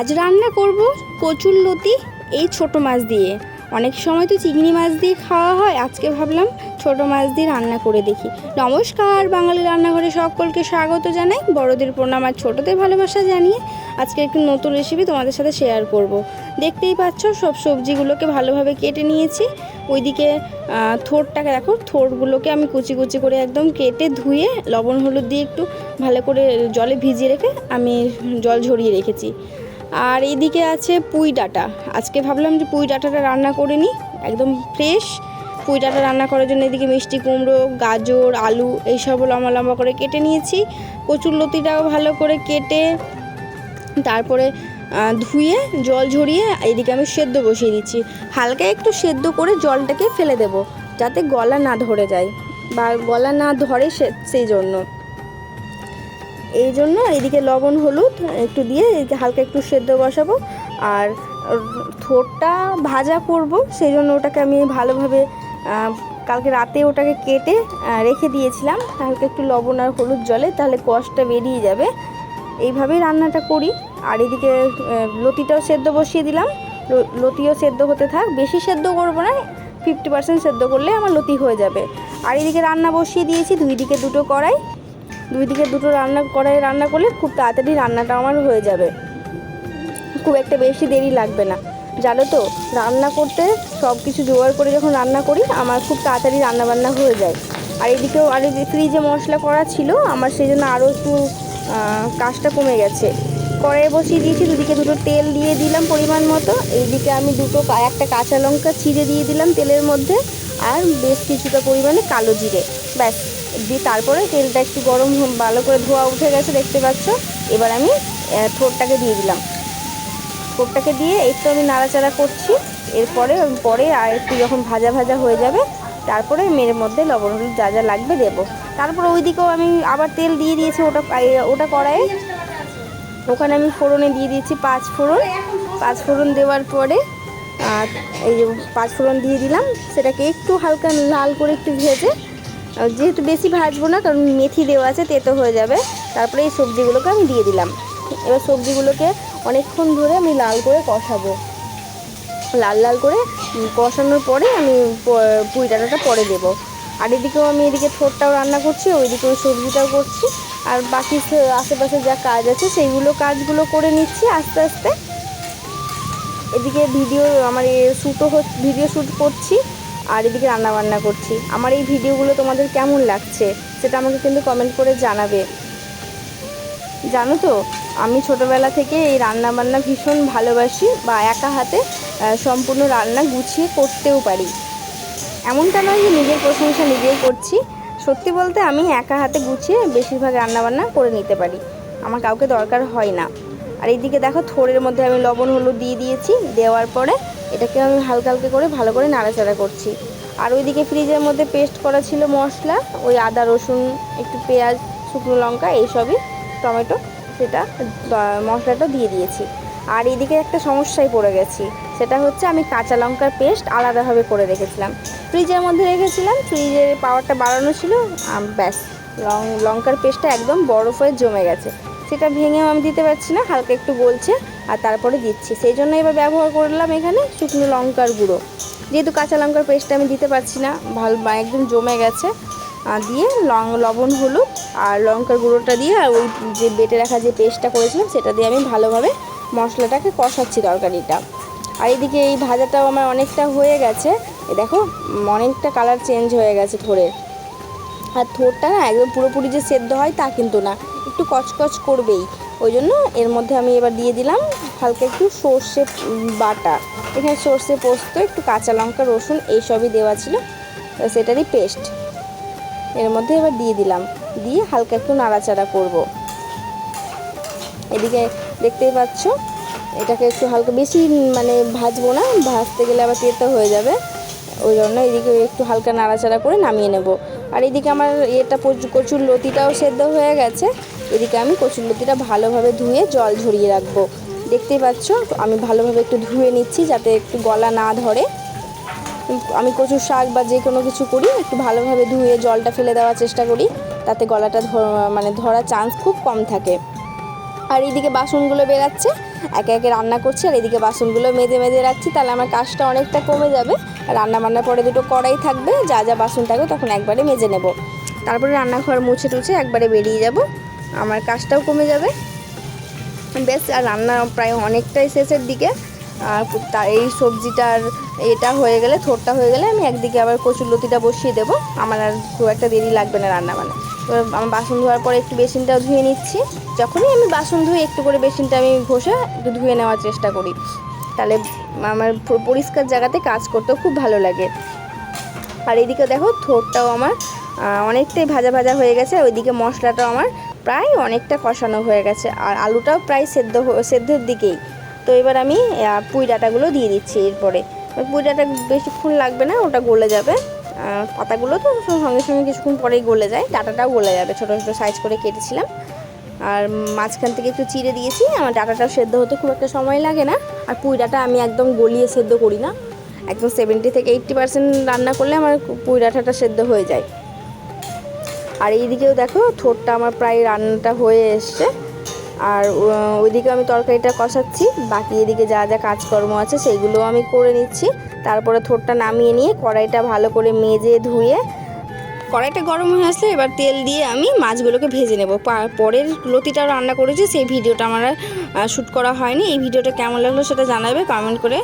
আজ রান্না করব কচুরলতি এই ছোট মাছ দিয়ে। অনেক সময় তো চিংড়ি মাছ দিয়ে খাওয়া হয়, আজকে ভাবলাম ছোট মাছ দিয়ে রান্না করে দেখি। নমস্কার, বাঙালি রান্নাঘরে সকলকে স্বাগত জানাই। বড়দের প্রণাম আর ছোটদের ভালোবাসা জানিয়ে আজকে একটু নতুন রেসিপি তোমাদের সাথে শেয়ার করব। দেখতেই পাচ্ছ সব সবজিগুলোকে ভালোভাবে কেটে নিয়েছি। ওইদিকে থোড়টাকে দেখো, থোড়গুলোকে আমি কুচি কুচি করে একদম কেটে ধুয়ে লবণ হলুদ দিয়ে একটু ভালো করে জলে ভিজিয়ে রেখে আমি জল ঝরিয়ে রেখেছি। আর এইদিকে আছে পুঁই ডাঁটা। আজকে ভাবলাম যে পুঁই ডাঁটাটা রান্না করে নিই, একদম ফ্রেশ পুঁই ডাঁটা রান্না করার জন্য এদিকে মিষ্টি কুমড়ো, গাজর, আলু এইসব লম্বা লম্বা করে কেটে নিয়েছি। কচুরলতিটাও ভালো করে কেটে তারপরে ধুয়ে জল ঝরিয়ে এদিকে আমি সেদ্ধ বসিয়ে দিচ্ছি। হালকা একটু সেদ্ধ করে জলটাকে ফেলে দেব, যাতে গলা না ধরে যায় বা গলা না ধরে সেই জন্য। এই জন্য এদিকে লবণ হলুদ একটু দিয়ে হালকা একটু সেদ্ধ বসাবো। আর থোড়টা ভাজা করব, সেই জন্য ওটাকে আমি ভালোভাবে কালকে রাতে ওটাকে কেটে রেখে দিয়েছিলাম হালকা একটু লবণ আর হলুদ জলে, তাহলে কষটা বেরিয়ে যাবে। এইভাবেই রান্নাটা করি। আর এদিকে লতিটাও সেদ্ধ বসিয়ে দিলাম, লতিও সেদ্ধ হতে থাক, বেশি সেদ্ধ করবো না, 50% সেদ্ধ করলে আমার লতি হয়ে যাবে। আর এদিকে রান্না বসিয়ে দিয়েছি, দুই দিকে দুটো কড়াই রান্না করলে খুব তাড়াতাড়ি রান্নাটা আমার হয়ে যাবে, খুব একটা বেশি দেরি লাগবে না। জানো তো, রান্না করতে সব কিছু জোগাড় করে যখন রান্না করি আমার খুব তাড়াতাড়ি রান্নাবান্না হয়ে যায়। আর এদিকেও আর ফ্রিজে মশলা করা ছিল আমার, সেই জন্য আরও একটু কাজটা কমে গেছে। কড়াইয়ে বসিয়ে দিয়েছি, দুদিকে দুটো তেল দিয়ে দিলাম পরিমাণ মতো। এইদিকে আমি একটা কাঁচা লঙ্কা চিড়ে দিয়ে দিলাম তেলের মধ্যে, আর বেশ কিছুটা পরিমাণে কালো জিরে, ব্যাস দিয়ে তারপরে তেলটা একটু গরম ভালো করে ধোয়া উঠে গেছে দেখতে পাচ্ছ। এবার আমি থোড়টাকে দিয়ে দিলাম, থোড়টাকে দিয়ে একটু আমি নাড়াচাড়া করছি। পরে আর একটু যখন ভাজা ভাজা হয়ে যাবে তারপরে মেয়ের মধ্যে লবণ হলুদ যা যা লাগবে দেবো। তারপরে ওইদিকেও আমি আবার তেল দিয়ে দিয়েছি, ওটা কড়াইয়ে, ওখানে আমি ফোড়নে দিয়ে দিয়েছি পাঁচ ফোড়ন দেওয়ার পরে এই যে পাঁচ ফোড়ন দিয়ে দিলাম, সেটাকে একটু হালকা লাল করে একটু ভেজে, যেহেতু বেশি ভাজবো না কারণ মেথি দেওয়া আছে, তেতো হয়ে যাবে। তারপরে এই সবজিগুলোকে আমি দিয়ে দিলাম। এবার সবজিগুলোকে অনেকক্ষণ ধরে আমি লাল করে কষাবো। লাল করে কষানোর পরে আমি পুঁই ডাঁটাটা পরে দেবো। আর এদিকেও আমি এদিকে থোড়টাও রান্না করছি, ওইদিকে ওই সবজিটাও করছি, আর বাকি আশেপাশে যা কাজ আছে কাজগুলো করে নিচ্ছি আস্তে আস্তে। এদিকে ভিডিও শ্যুট করছি, আর এদিকে রান্নাবান্না করছি। আমার এই ভিডিওগুলো তোমাদের কেমন লাগছে সেটা আমাকে কিন্তু কমেন্ট করে জানাবে। জানো তো, আমি ছোটোবেলা থেকে এই রান্নাবান্না ভীষণ ভালোবাসি, বা একা হাতে সম্পূর্ণ রান্না গুছিয়ে করতেও পারি। এমনটা নয় যে নিজের প্রশংসা নিজেই করছি, সত্যি বলতে আমি একা হাতে গুছিয়ে বেশিরভাগ রান্নাবান্না করে নিতে পারি, আমার কাউকে দরকার হয় না। আর এইদিকে দেখো, থোড়ের মধ্যে আমি লবণ হলুদ দিয়ে দিয়েছি, দেওয়ার পরে এটাকে আমি হালকা করে ভালো করে নাড়াচাড়া করছি। আর ওইদিকে ফ্রিজের মধ্যে পেস্ট করা ছিল মশলা, ওই আদা রসুন একটু পেঁয়াজ শুকনো লঙ্কা এইসবই, টমেটো, সেটা মশলাটা দিয়ে দিয়েছি। আর এদিকে একটা সমস্যায় পড়ে গেছি, সেটা হচ্ছে আমি কাঁচা লঙ্কার পেস্ট আলাদাভাবে করে রেখেছিলাম, ফ্রিজের মধ্যে রেখেছিলাম, ফ্রিজের পাওয়ারটা বাড়ানো ছিল, ব্যাস লঙ্কার পেস্টটা একদম বরফ হয়ে জমে গেছে। সেটা ভেঙেও আমি দিতে পারছি না, হালকা একটু গলছে আর তারপরে দিচ্ছি। সেই জন্য এবার ব্যবহার করলাম এখানে শুকনো লঙ্কার গুঁড়ো, যেহেতু কাঁচা লঙ্কার পেস্টটা আমি দিতে পারছি না, একদম জমে গেছে। দিয়ে লবণ হলুদ আর লঙ্কার গুঁড়োটা দিয়ে, আর ওই যে বেটে রাখা যে পেস্টটা করেছিলাম সেটা দিয়ে আমি ভালোভাবে মশলাটাকে কষাচ্ছি তরকারিটা। আর এদিকে এই ভাজাটাও আমার অনেকটা হয়ে গেছে, দেখো অনেকটা কালার চেঞ্জ হয়ে গেছে থোড়ের। আর থোড়টা না একদম পুরোপুরি যে সেদ্ধ হয় তা কিন্তু না, একটু কচকচ করবেই। ওই জন্য এর মধ্যে আমি এবার দিয়ে দিলাম হালকা একটু সর্ষে বাটা, এখানে সর্ষে পোস্ত, একটু কাঁচা লঙ্কা রসুন এইসবই দেওয়া ছিল, সেটারই পেস্ট এর মধ্যে এবার দিয়ে দিলাম, দিয়ে হালকা একটু নাড়াচাড়া করব। এদিকে দেখতেই পাচ্ছ, এটাকে একটু হালকা বেশি ভাজবো না, ভাজতে গেলে আবার তেতো হয়ে যাবে, ওই জন্য এদিকে একটু হালকা নাড়াচাড়া করে নামিয়ে নেব। আর এদিকে আমার কচুরলতিটাও সেদ্ধ হয়ে গেছে, এদিকে আমি কচুরলতিটা ভালোভাবে ধুয়ে জল ঝরিয়ে রাখবো। দেখতেই পাচ্ছ আমি ভালোভাবে একটু ধুয়ে নিচ্ছি যাতে একটু গলা না ধরে। আমি কচুর শাক বা যে কোনো কিছু করি একটু ভালোভাবে ধুয়ে জলটা ফেলে দেওয়ার চেষ্টা করি, তাতে গলাটা ধরার চান্স খুব কম থাকে। আর এইদিকে বাসনগুলো বেরাচ্ছে, একে একে রান্না করছি আর এদিকে বাসনগুলো মেজে মেজে রাখছি, তাহলে আমার কাজটা অনেকটা কমে যাবে। রান্না বান্নার পরে দুটো কড়াই থাকবে, যা যা বাসন থাকবে তখন একবারে মেজে নেব, তারপরে রান্নাঘর মুছে টুছে একবারে বেরিয়ে যাব, আমার কাজটাও কমে যাবে। বেশ, আর রান্না প্রায় অনেকটাই শেষের দিকে। আর এই সবজিটার এটা হয়ে গেলে, থোরটা হয়ে গেলে আমি একদিকে আবার কচুরলতিটা বসিয়ে দেবো, আমার আর খুব একটা দেরি লাগবে না রান্না বান্না। এবার আমার বাসন ধোয়ার পরে একটু বেসিনটাও ধুয়ে নিচ্ছি। যখনই আমি বাসন ধুই একটু করে বেসিনটা আমি ঘষে একটু ধুয়ে নেওয়ার চেষ্টা করি, তাহলে আমার পরিষ্কার জায়গাতে কাজ করতেও খুব ভালো লাগে। আর এদিকে দেখো থোরটাও আমার অনেকটাই ভাজা ভাজা হয়ে গেছে, ওইদিকে মশলাটাও আমার প্রায় অনেকটা কষানো হয়ে গেছে, আর আলুটাও প্রায় সেদ্ধর দিকেই। তো এবার আমি পুঁই ডাঁটাগুলো দিয়ে দিচ্ছি। এরপরে পুঁই ডাঁটা বেশিক্ষণ লাগবে না, ওটা গলে যাবে। পাতাগুলো তো সঙ্গে সঙ্গে কিছুক্ষণ পরেই গলে যায়, ডাঁটাটাও গলে যাবে, ছোটো ছোটো সাইজ করে কেটেছিলাম। আর মাঝখান থেকে একটু চিড়ে দিয়েছি, আমার ডাঁটাটাও সেদ্ধ হতে খুব একটা সময় লাগে না। আর পুঁই ডাঁটা আমি একদম গলিয়ে সেদ্ধ করি না, একদম 70 থেকে 80% রান্না করলে আমার পুঁই ডাঁটাটা সেদ্ধ হয়ে যায়। আর এইদিকেও দেখো থোরটা আমার প্রায় রান্নাটা হয়ে এসছে, আর ওইদিকে আমি তরকারিটা কষাচ্ছি, বাকি এদিকে যা যা কাজকর্ম আছে সেইগুলো আমি করে নিচ্ছি। তারপরে থোরটা নামিয়ে নিয়ে কড়াইটা ভালো করে মেজে ধুয়ে, কড়াইটা গরম হয়ে আসলে এবার তেল দিয়ে আমি মাছগুলোকে ভেজে নেব। পরের লতিটাও রান্না করেছি, সেই ভিডিওটা আমার শ্যুট করা হয়নি। এই ভিডিওটা কেমন লাগলো সেটা জানাবে কমেন্ট করে।